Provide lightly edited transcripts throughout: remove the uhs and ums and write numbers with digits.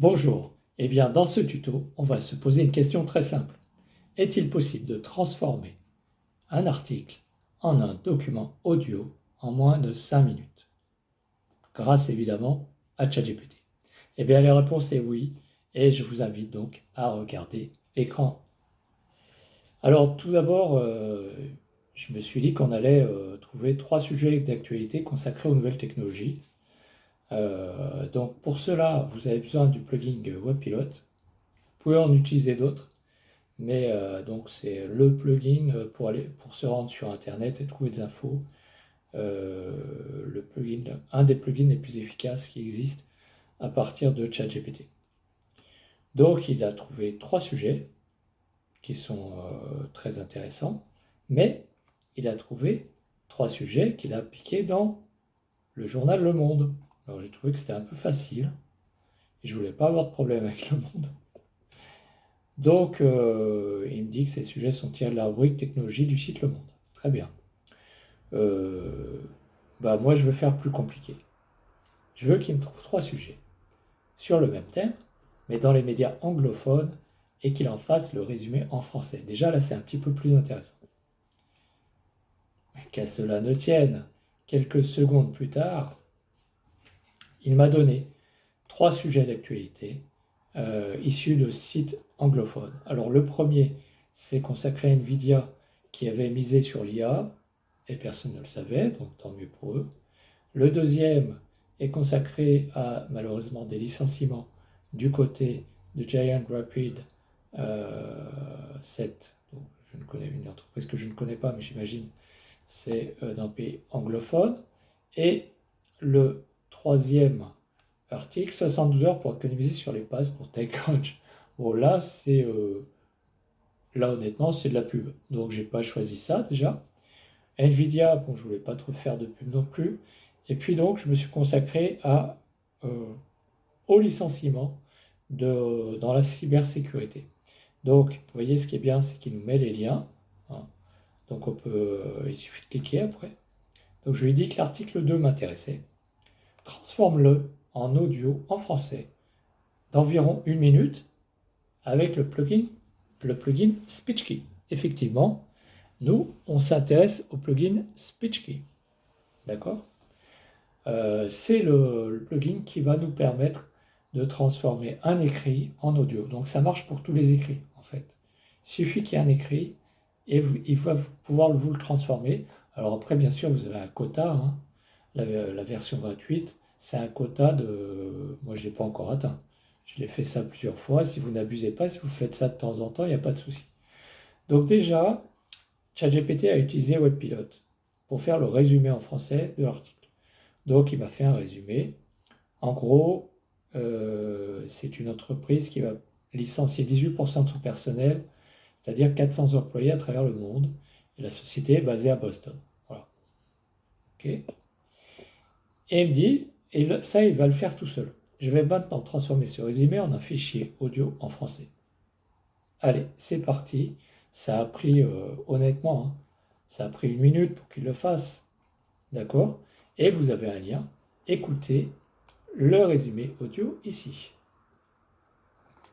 Bonjour, eh bien dans ce tuto, on va se poser une question très simple. Est-il possible de transformer un article en un document audio en moins de 5 minutes? Grâce évidemment à ChatGPT. Eh bien la réponse est oui, et je vous invite donc à regarder l'écran. Alors tout d'abord, je me suis dit qu'on allait trouver 3 sujets d'actualité consacrés aux nouvelles technologies. Donc pour cela, vous avez besoin du plugin WebPilot. Vous pouvez en utiliser d'autres, mais donc c'est le plugin pour se rendre sur Internet et trouver des infos. Un des plugins les plus efficaces qui existent à partir de ChatGPT. Donc il a trouvé 3 sujets qui sont très intéressants, mais il a trouvé 3 sujets qu'il a piqués dans le journal Le Monde. Alors j'ai trouvé que c'était un peu facile, et je voulais pas avoir de problème avec Le Monde. Donc, il me dit que ces sujets sont tirés de la rubrique technologie du site Le Monde. Très bien. Moi, je veux faire plus compliqué. Je veux qu'il me trouve 3 sujets sur le même thème, mais dans les médias anglophones, et qu'il en fasse le résumé en français. Déjà, là, c'est un petit peu plus intéressant. Qu'à cela ne tienne, quelques secondes plus tard, il m'a donné 3 sujets d'actualité issus de sites anglophones. Alors, le premier, c'est consacré à Nvidia qui avait misé sur l'IA, et personne ne le savait, donc tant mieux pour eux. Le deuxième est consacré à, malheureusement, des licenciements du côté de Giant Rapid 7. Donc, je ne connais une entreprise que je ne connais pas, mais j'imagine c'est dans le pays anglophone. Et le troisième article, 72 heures pour économiser sur les passes pour TechCrunch. Bon, là, là honnêtement, c'est de la pub. Donc, j'ai pas choisi ça déjà. Nvidia, bon, je voulais pas trop faire de pub non plus. Et puis donc, je me suis consacré au licenciement dans la cybersécurité. Donc, vous voyez, ce qui est bien, c'est qu'il nous met les liens, hein. Donc, il suffit de cliquer après. Donc, je lui ai dit que l'article 2 m'intéressait. Transforme-le en audio en français d'environ 1 minute avec le plugin SpeechKey. Effectivement, nous, on s'intéresse au plugin SpeechKey. D'accord? C'est le plugin qui va nous permettre de transformer un écrit en audio. Donc ça marche pour tous les écrits en fait. Il suffit qu'il y ait un écrit et il va pouvoir vous le transformer. Alors après, bien sûr, vous avez un quota, hein. La version gratuite, c'est un quota de... Moi, je ne l'ai pas encore atteint. Je l'ai fait ça plusieurs fois. Si vous n'abusez pas, si vous faites ça de temps en temps, il n'y a pas de souci. Donc déjà, ChatGPT a utilisé WebPilot pour faire le résumé en français de l'article. Donc il m'a fait un résumé. En gros, c'est une entreprise qui va licencier 18% de son personnel, c'est-à-dire 400 employés à travers le monde. Et la société est basée à Boston. Voilà. Ok. Et il me dit, ça, il va le faire tout seul. Je vais maintenant transformer ce résumé en un fichier audio en français. Allez, c'est parti. Ça a pris, honnêtement, hein, ça a pris 1 minute pour qu'il le fasse. D'accord? Et vous avez un lien. Écoutez le résumé audio ici.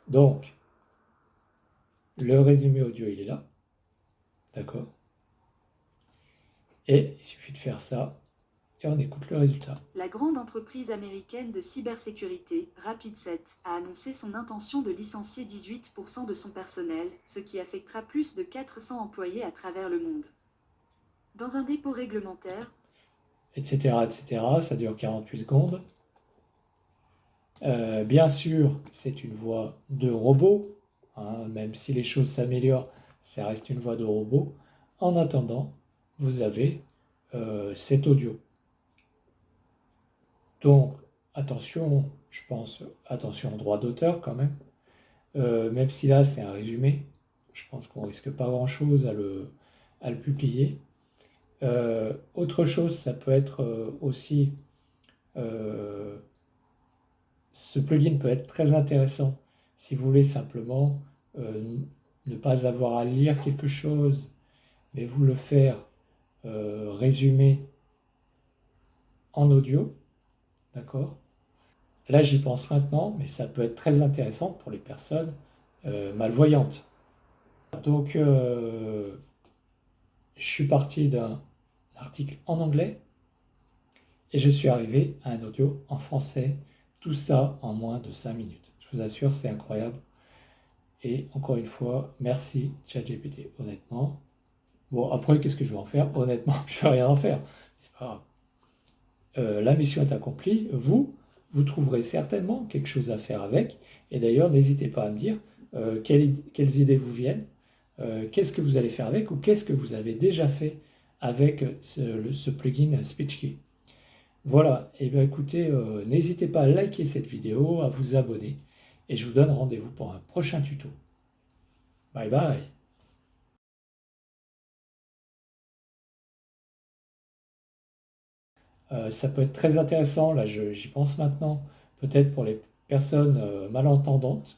Donc, le résumé audio, il est là. D'accord? Et il suffit de faire ça et on écoute le résultat. La grande entreprise américaine de cybersécurité, Rapid7, a annoncé son intention de licencier 18% de son personnel, ce qui affectera plus de 400 employés à travers le monde. Dans un dépôt réglementaire, Etc., etc. Ça dure 48 secondes. Bien sûr, c'est une voix de robot, hein, même si les choses s'améliorent, ça reste une voix de robot. En attendant, vous avez cet audio. Donc, attention, je pense, attention au droit d'auteur quand même. Même si là, c'est un résumé, je pense qu'on risque pas grand-chose à le publier. Autre chose, ça peut être aussi ce plugin peut être très intéressant si vous voulez simplement ne pas avoir à lire quelque chose, mais vous le faire résumer en audio, d'accord? Là, j'y pense maintenant, mais ça peut être très intéressant pour les personnes malvoyantes. Donc, je suis parti d'un article en anglais et je suis arrivé à un audio en français. Tout ça en moins de 5 minutes. Je vous assure, c'est incroyable. Et encore une fois, merci ChatGPT, honnêtement. Bon, après, qu'est-ce que je vais en faire? Honnêtement, je ne vais rien en faire. C'est pas grave. La mission est accomplie. Vous trouverez certainement quelque chose à faire avec. Et d'ailleurs, n'hésitez pas à me dire quelles idées vous viennent, qu'est-ce que vous allez faire avec ou qu'est-ce que vous avez déjà fait avec ce plugin SpeechKey. Voilà, et bien écoutez, n'hésitez pas à liker cette vidéo, à vous abonner, et je vous donne rendez-vous pour un prochain tuto. Bye bye. Ça peut être très intéressant, là j'y pense maintenant, peut-être pour les personnes malentendantes,